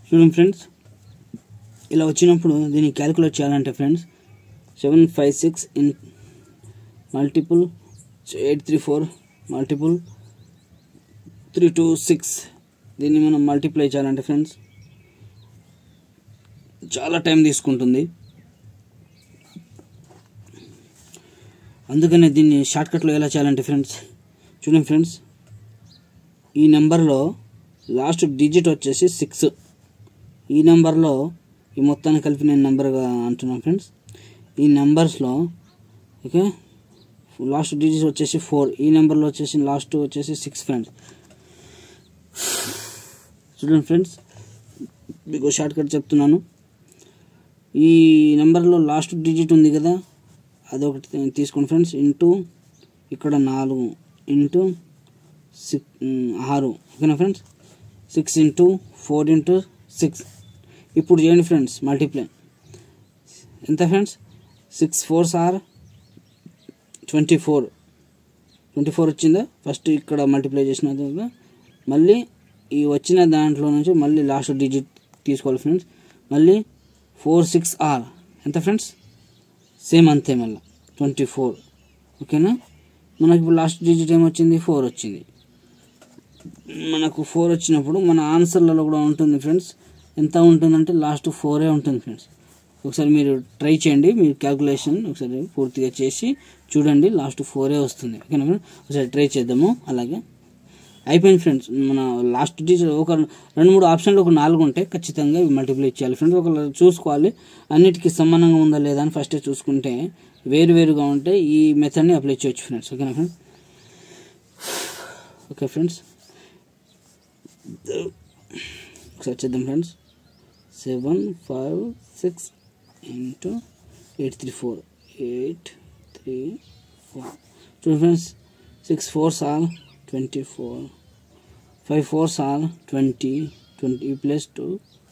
చూడండి ఫ్రెండ్స్, ఇలా వచ్చినప్పుడు దీన్ని క్యాలిక్యులేట్ చేయాలంటే ఫ్రెండ్స్ 756 ఇన్ మల్టిపుల్ 834 మల్టిపుల్ 326 దీన్ని మనం మల్టిప్లై చేయాలంటే ఫ్రెండ్స్ చాలా టైం తీసుకుంటుంది. అందుకనే దీన్ని షార్ట్కట్లో ఎలా చేయాలంటే ఫ్రెండ్స్ చూడండి ఫ్రెండ్స్, ఈ నెంబర్లో లాస్ట్ డిజిట్ వచ్చేసి 6. ఈ నెంబర్లో ఈ మొత్తాన్ని కలిపి నేను నెంబర్గా అంటున్నాను ఫ్రెండ్స్. ఈ నెంబర్స్లో ఓకే లాస్ట్ డిజిట్ వచ్చేసి 4. ఈ నెంబర్లో వచ్చేసి లాస్ట్ వచ్చేసి 6 ఫ్రెండ్స్. చూడండి ఫ్రెండ్స్, మీకు షార్ట్కట్ చెప్తున్నాను. ఈ నెంబర్లో లాస్ట్ డిజిట్ ఉంది కదా, అదొకటి తీసుకోండి ఫ్రెండ్స్. ఇంటూ ఇక్కడ 4 ఇంటూ 6 ఓకేనా ఫ్రెండ్స్. 6 into 4 into 6. ఇప్పుడు చేయండి ఫ్రెండ్స్ మల్టిప్లై. ఎంత ఫ్రెండ్స్? 6 4s are 24. 24 వచ్చిందా? ఫస్ట్ ఇక్కడ మల్టిప్లై చేసిన తర్వాత మళ్ళీ ఈ వచ్చిన దాంట్లో నుంచి మళ్ళీ లాస్ట్ డిజిట్ తీసుకోవాలి ఫ్రెండ్స్. మళ్ళీ 4 6 are ఎంత ఫ్రెండ్స్? సేమ్ అంతే, మళ్ళీ 24 ఓకేనా. మనకి ఇప్పుడు లాస్ట్ డిజిట్ ఏమొచ్చింది? 4 వచ్చింది. మనకు 4 వచ్చినప్పుడు మన ఆన్సర్లలో కూడా ఉంటుంది ఫ్రెండ్స్. ఎంత ఉంటుందంటే లాస్ట్ 4 ఉంటుంది ఫ్రెండ్స్. ఒకసారి మీరు ట్రై చేయండి, మీరు క్యాల్కులేషన్ ఒకసారి పూర్తిగా చేసి చూడండి, లాస్ట్ 4 వస్తుంది ఓకేనా ఫ్రెండ్స్. ఒకసారి ట్రై చేద్దాము. అలాగే అయిపోయింది ఫ్రెండ్స్. మన లాస్ట్ డిజిట్ ఒక 2-3 ఆప్షన్లు ఒక 4 ఉంటే ఖచ్చితంగా ఇవి మల్టిప్లై చేయాలి ఫ్రెండ్స్. ఒక చూసుకోవాలి అన్నిటికీ సమానంగా ఉందా లేదా అని ఫస్టే చూసుకుంటే, వేరువేరుగా ఉంటే ఈ మెథడ్ని అప్లై చేయొచ్చు ఫ్రెండ్స్ ఓకేనా ఫ్రెండ్స్. ఓకే ఫ్రెండ్స్, ఒకసారి చేద్దాం ఫ్రెండ్స్. 7 5 6 ఇంటూ 834 834 చూడండి friends. 6 4s are 24, 5 4s are 20 20 plus 2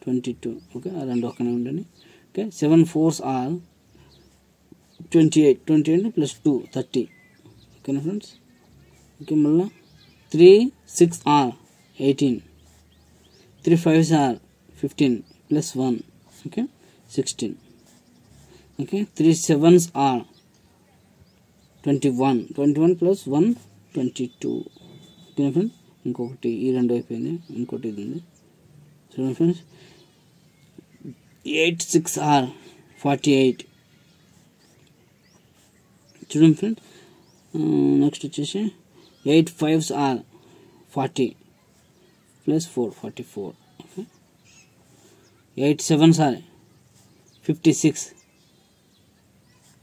22 okay. ఆ రెండు ఒక్కనే ఉండండి ఓకే. 7 4s are 28 28 ప్లస్ 2 30 ఓకేనా ఫ్రెండ్స్. ఓకే, మళ్ళీ 3 6 are 18, 3 5s are 15 plus 1 okay 16 okay. 3 7s are 21 21 plus 1 22 ఓకేనా ఫ్రెండ్స్. ఇంకొకటి ఈ రెండు అయిపోయింది, ఇంకోటి ఇది ఉంది చూడండి ఫ్రెండ్స్. 8 6 are 48 చూడండి ఫ్రెండ్స్. నెక్స్ట్ వచ్చేసి 8 5s are 40 plus 4 44 okay. 8 7s are 56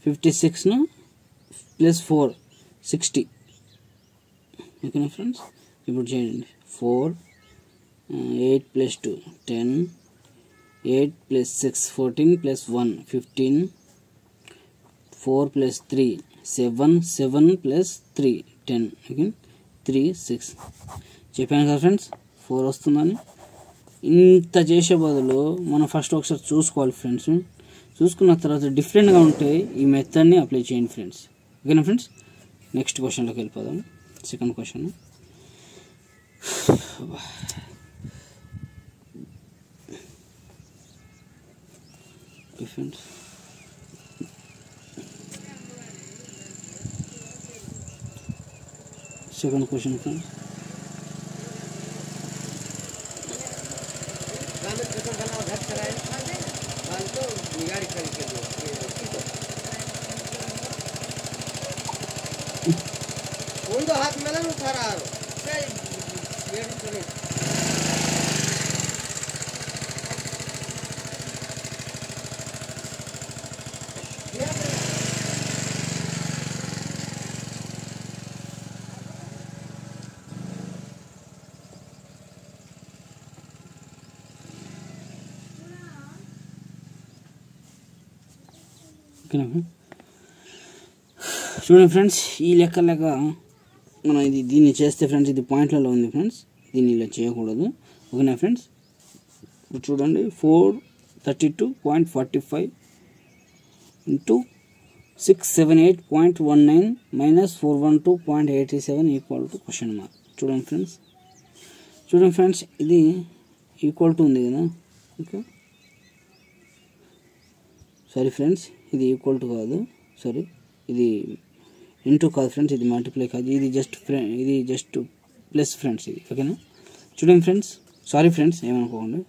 56 plus 4 60 ఓకేనా ఫ్రెండ్స్. ఇప్పుడు చేయండి 4 8 plus 2 10 8 plus 6 14 plus 1 15 4 plus 3 7 7 plus 3 10 okay 3 6 చెప్పాను కదా ఫ్రెండ్స్ 4 వస్తుందని. ఇంత చేసే బదులు మనం ఫస్ట్ ఒకసారి చూసుకోవాలి ఫ్రెండ్స్. చూసుకున్న తర్వాత డిఫరెంట్గా ఉంటే ఈ మెథడ్ని అప్లై చేయండి ఫ్రెండ్స్ ఓకేనా ఫ్రెండ్స్. నెక్స్ట్ క్వశ్చన్లోకి వెళ్ళిపోదాం. Second question friends. Second question friends. हाथ में ना उठा रहा है చూడండి ఫ్రెండ్స్, ఈ లెక్క మనం దీన్ని చేస్తే ఫ్రెండ్స్ ఇది పాయింట్లలో ఉంది ఫ్రెండ్స్. దీన్ని ఇలా చేయకూడదు ఓకేనా ఫ్రెండ్స్. ఇప్పుడు చూడండి 432.45 into 678.19 minus 412.87 equal to question mark. చూడండి ఫ్రెండ్స్ ఇది ఈక్వల్ టు ఉంది కదా, ఓకే సారీ ఫ్రెండ్స్, ఇది ఈక్వల్ టు కాదు, సారీ ఇది ఇంటూ కాదు ఫ్రెండ్స్, ఇది మల్టిప్లై కాదు, ఇది జస్ట్ ప్లస్ ఫ్రెండ్స్ ఇది. ఓకేనా, చూడండి ఫ్రెండ్స్, సారీ ఫ్రెండ్స్ ఏమనుకోండి,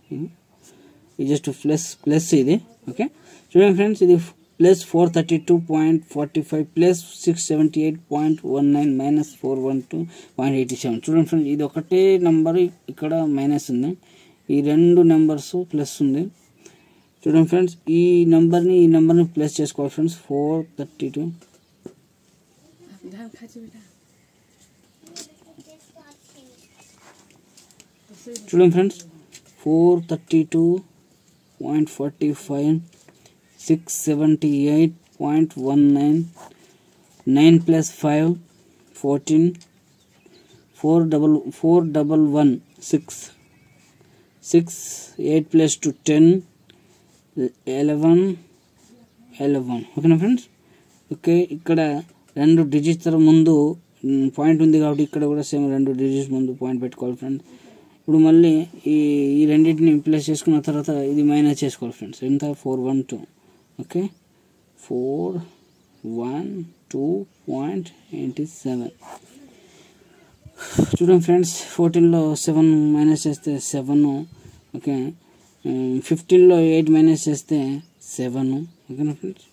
ఇది జస్ట్ ప్లస్ ఇది. ఓకే చూడండి ఫ్రెండ్స్, ఇది ప్లస్ 432.45 ప్లస్ 678.19 మైనస్ 412.87. చూడండి ఫ్రెండ్స్, ఇది ఒకటే నెంబర్ ఇక్కడ మైనస్ ఉంది, ఈ రెండు నెంబర్స్ ప్లస్ ఉంది. చూడండి ఫ్రెండ్స్, ఈ నెంబర్ని ప్లస్ చేసుకోవాలి ఫ్రెండ్స్. 432 చూడండి ఫ్రెండ్స్, 432.45 678.19 9 plus 5 14 411 6 8 plus 2 10 11. ఓకేనా ఫ్రెండ్స్. ఓకే, ఇక్కడ రెండు డిజిట్స్ ముందు పాయింట్ ఉంది కాబట్టి ఇక్కడ కూడా సేమ్ రెండు డిజిట్స్ ముందు పాయింట్ పెట్టుకోవాలి ఫ్రెండ్స్. ఇప్పుడు మళ్ళీ ఈ రెండింటిని ప్లస్ చేసుకున్న తర్వాత ఇది మైనస్ చేసుకోవాలి ఫ్రెండ్స్. ఎంత 412. ఓకే 412.87. చూడండి ఫ్రెండ్స్, 14లో 7 మైనస్ చేస్తే 7. ఓకే 15లో 8 మైనస్ చేస్తే 7. ఓకేనా ఫ్రెండ్స్.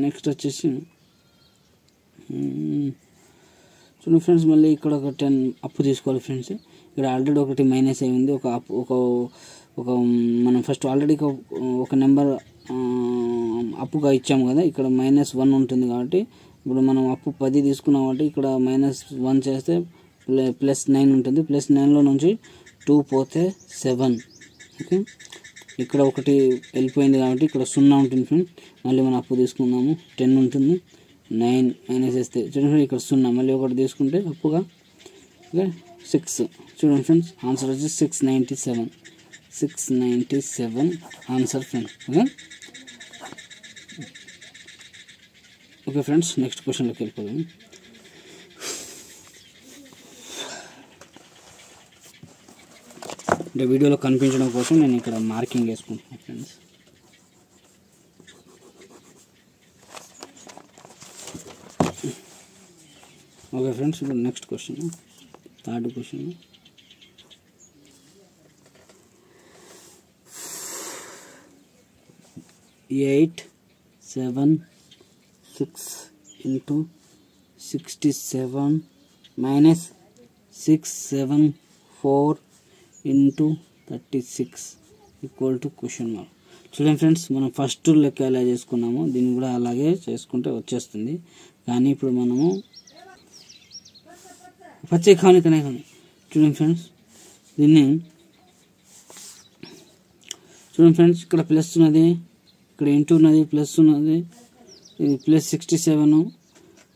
నెక్స్ట్ వచ్చేసి చూడండి ఫ్రెండ్స్, మళ్ళీ ఇక్కడ ఒక 10 అప్పు తీసుకోవాలి ఫ్రెండ్స్. ఇక్కడ ఆల్రెడీ ఒకటి మైనస్ అయింది, ఒక మనం ఫస్ట్ ఆల్రెడీ ఒక నెంబర్ అప్పుగా ఇచ్చాము కదా, ఇక్కడ -1 ఉంటుంది కాబట్టి ఇప్పుడు మనం అప్పు 10 తీసుకున్నాం కాబట్టి ఇక్కడ -1 చేస్తే +9 ఉంటుంది. +9లో నుంచి 2 పోతే 7. ఓకే, ఇక్కడ ఒకటి వెళ్ళిపోయింది కాబట్టి ఇక్కడ 0 ఉంటుంది ఫ్రెండ్స్. మళ్ళీ మనం అప్పు తీసుకున్నాము, 10 ఉంటుంది, 9 మైనస్ చేస్తే చూడండి ఇక్కడ 0, మళ్ళీ ఒకటి తీసుకుంటే అప్పుగా ఓకే 6. చూడండి ఫ్రెండ్స్, ఆన్సర్ వచ్చి 697 answer friends. Okay friends, next క్వశ్చన్లోకి వెళ్ళిపోదాం. అంటే వీడియోలో కనిపించడం కోసం నేను ఇక్కడ మార్కింగ్ వేసుకుంటున్నాను ఫ్రెండ్స్. ఓకే ఫ్రెండ్స్, ఇప్పుడు next question, third question. Eight 7 6 into 67 minus 674 into 36 equal to question mark. చూడండి ఫ్రెండ్స్, మనం ఫస్ట్ లెక్క ఎలా చేసుకున్నామో దీన్ని కూడా అలాగే చేసుకుంటే వచ్చేస్తుంది. కానీ ఇప్పుడు మనము పచ్చే కానీ చూడండి ఫ్రెండ్స్, దీన్ని చూడండి ఫ్రెండ్స్, ఇక్కడ ప్లస్ ఉన్నది, ఇక్కడ ఇంటూ ఉన్నది, ప్లస్ ఉన్నది, ఇది +67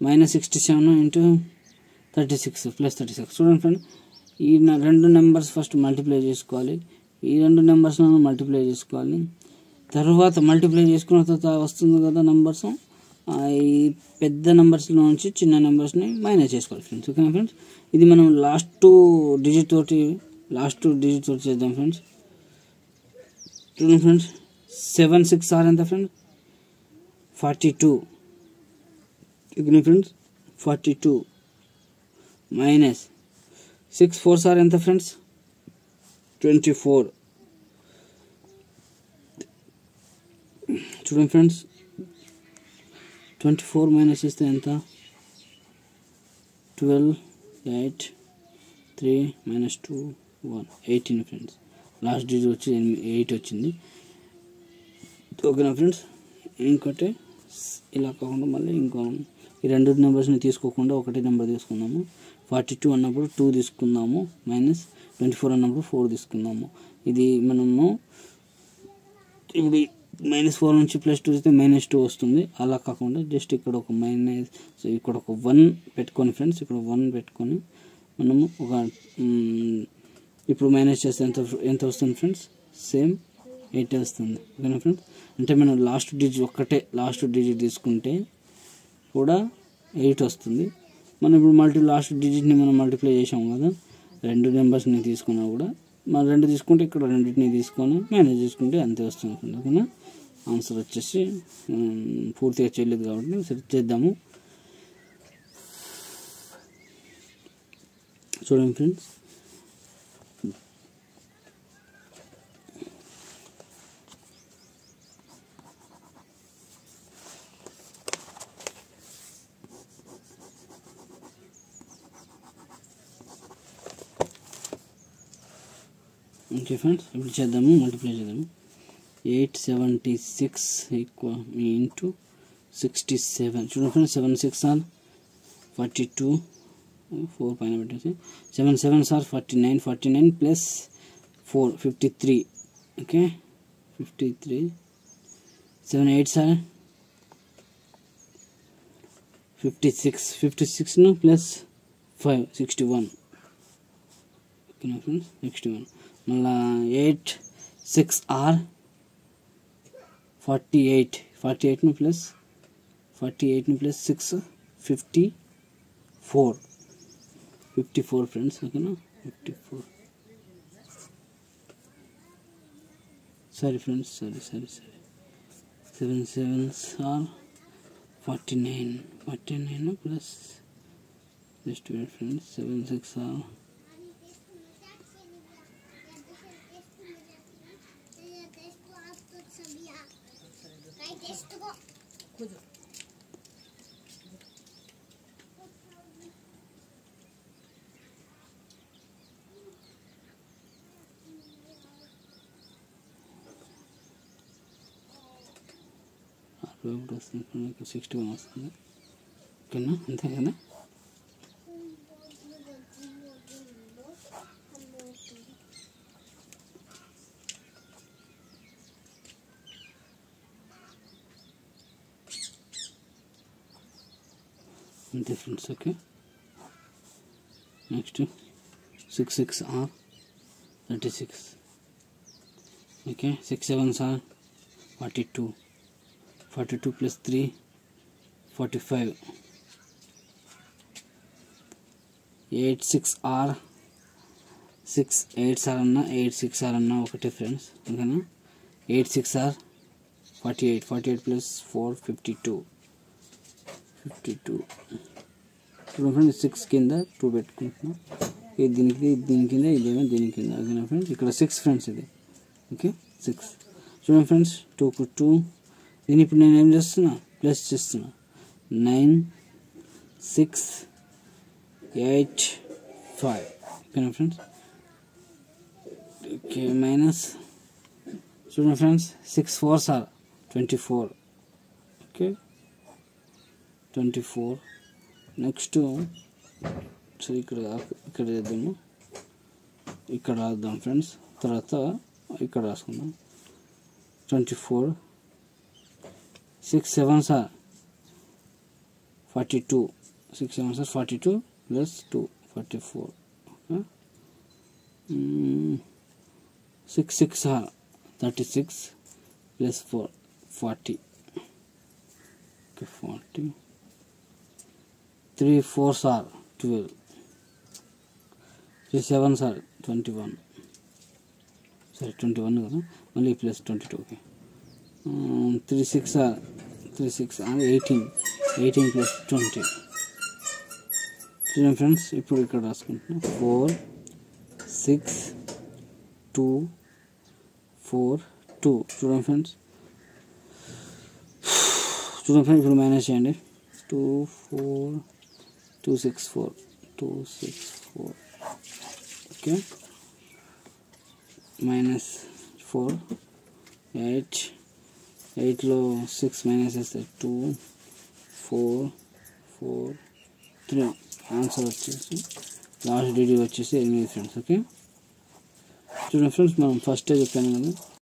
-67 into 36 +36. చూడండి ఫ్రెండ్స్, ఈ రెండు నెంబర్స్ ఫస్ట్ మల్టిప్లై చేసుకోవాలి, ఈ రెండు నెంబర్స్లను మల్టిప్లై చేసుకోవాలి, తర్వాత మల్టిప్లై చేసుకున్న తర్వాత వస్తుంది కదా నెంబర్స్, ఈ పెద్ద నెంబర్స్లో నుంచి చిన్న నెంబర్స్ని మైనస్ చేసుకోవాలి ఫ్రెండ్స్. ఓకేనా ఫ్రెండ్స్, ఇది మనం లాస్ట్ డిజిట్ తోటి చేద్దాం ఫ్రెండ్స్. చూడండి ఫ్రెండ్స్, 7 6 ఆర్ ఎంత ఫ్రెండ్స్ 42. ఓకేనా ఫ్రెండ్స్, 42 మైనస్ 6 4 ఆర్ ఎంత ఫ్రెండ్స్ 24. చూడండి ఫ్రెండ్స్, 24 మైనస్ చేస్తే ఎంత 12 8 3 -2 1 18 ఫ్రెండ్స్. లాస్ట్ డిజిట్ వచ్చి 8 వచ్చింది. ఓకేనా ఫ్రెండ్స్, ఇంకోటి ఇలా కాకుండా మళ్ళీ ఇంకో ఈ రెండు నెంబర్స్ని తీసుకోకుండా ఒకటే నెంబర్ తీసుకున్నాము. 42 అన్నప్పుడు 2 తీసుకుందాము, -24 అన్నప్పుడు 4 తీసుకుందాము. ఇది మనము ఇప్పుడు -4 నుంచి +2 చేస్తే -2 వస్తుంది. అలా కాకుండా జస్ట్ ఇక్కడ ఒక ఇక్కడ ఒక 1 పెట్టుకొని ఫ్రెండ్స్, ఇక్కడ 1 పెట్టుకొని మనము ఒక ఇప్పుడు మైనస్ చేస్తే ఎంత వస్తుంది ఫ్రెండ్స్, సేమ్ 8 వస్తుంది. ఓకేనా ఫ్రెండ్స్, అంటే మనం లాస్ట్ డిజిట్ తీసుకుంటే కూడా 8 వస్తుంది. మనం ఇప్పుడు లాస్ట్ డిజిట్ని మనం మల్టిప్లై చేసాము కదా, రెండు నెంబర్స్ని తీసుకున్నా కూడా మరి 2 తీసుకుంటే ఇక్కడ రెండింటిని తీసుకొని మేనేజ్ చేసుకుంటే అంతే వస్తుంది ఫ్రెండ్స్. ఓకేనా. ఆన్సర్ వచ్చేసి పూర్తిగా చేయలేదు కాబట్టి సెట్ చేద్దాము. చూడండి ఫ్రెండ్స్, ఓకే ఫ్రెండ్స్, ఇప్పుడు చేద్దాము, మల్టిప్లై చేద్దాము. 876 ఇంటూ 67. చూడండి ఫ్రెండ్స్, 7 6 ఆర్ 42, 4 పైన పెట్టేసి 7 7 are 49, 49 plus 4 53. Okay, 53. 7 8 are 56, 56 plus 5 61. ఓకేనా ఫ్రెండ్స్, 61. మళ్ళా 8 6 ఆర్ 48, 48 ప్లస్ 6 54, 54 ఫ్రెండ్స్. ఓకేనా, 54. Sorry friends, sorry 7 7 are 49, 49 plus just wait friends, 7 6 are 61 వస్తుంది. ఓకేనా, అంతే కదా. అంతే friends. Okay, next 6 6 are 36. Okay, 6 7 are 42, 42 plus 3 45. 8 6 are 6 8 are అన్న 8 6 ఆర్ అన్న ఒకటే ఫ్రెండ్స్. ఓకేనా, 8 6 ఆర్ 48, 48 ప్లస్ 4 52. ఇప్పుడు ఫ్రెండ్స్ 6 కింద 2 పెట్టుకుంటున్నాం. ఇది దీని కింద, ఇదేమో దీని కింద. ఓకేనా ఫ్రెండ్స్, ఇక్కడ 6 ఫ్రెండ్స్ ఇది. ఓకే, 6. చూడండి ఫ్రెండ్స్, 2కు 2. దీన్ని ఇప్పుడు నేను ఏం చేస్తున్నా, ప్లస్ చేస్తున్నా. 9 6 8 5. ఓకేనా ఫ్రెండ్స్. Okay, minus. చూడండి friends, 6 4 are 24. Okay, 24. Next so ఇక్కడ చేద్దాము, ఇక్కడ రాద్దాం ఫ్రెండ్స్, తర్వాత ఇక్కడ రాసుకుందాం. 24 6 7 are 42, 6 7 are 42 plus 2 44. 6 6 are 36 plus 4 40. Okay, 40. 3 4 are 12, 3 7 are 21. సరే 21 కదా, మళ్ళీ ప్లస్ 22. Okay, 3 6 are 18, 18 plus 20. చూడండి ఫ్రెండ్స్, ఇప్పుడు ఇక్కడ రాసుకుంటున్నాం. 4 6 2 4 2. చూడండి ఫ్రెండ్స్, ఇప్పుడు మైనస్ చేయండి. 2 4 2 6 4 2 6 4. ఓకే, మైనస్ 4 8, 8లో 6 మైనస్ చేస్తే 2 4 4 3. ఆన్సర్ వచ్చేసి లాస్ట్ డిగ్రీ వచ్చేసి 8 ఫ్రెండ్స్. ఓకే, చూడండి ఫ్రెండ్స్, మనం ఫస్టే చెప్పాను కదా,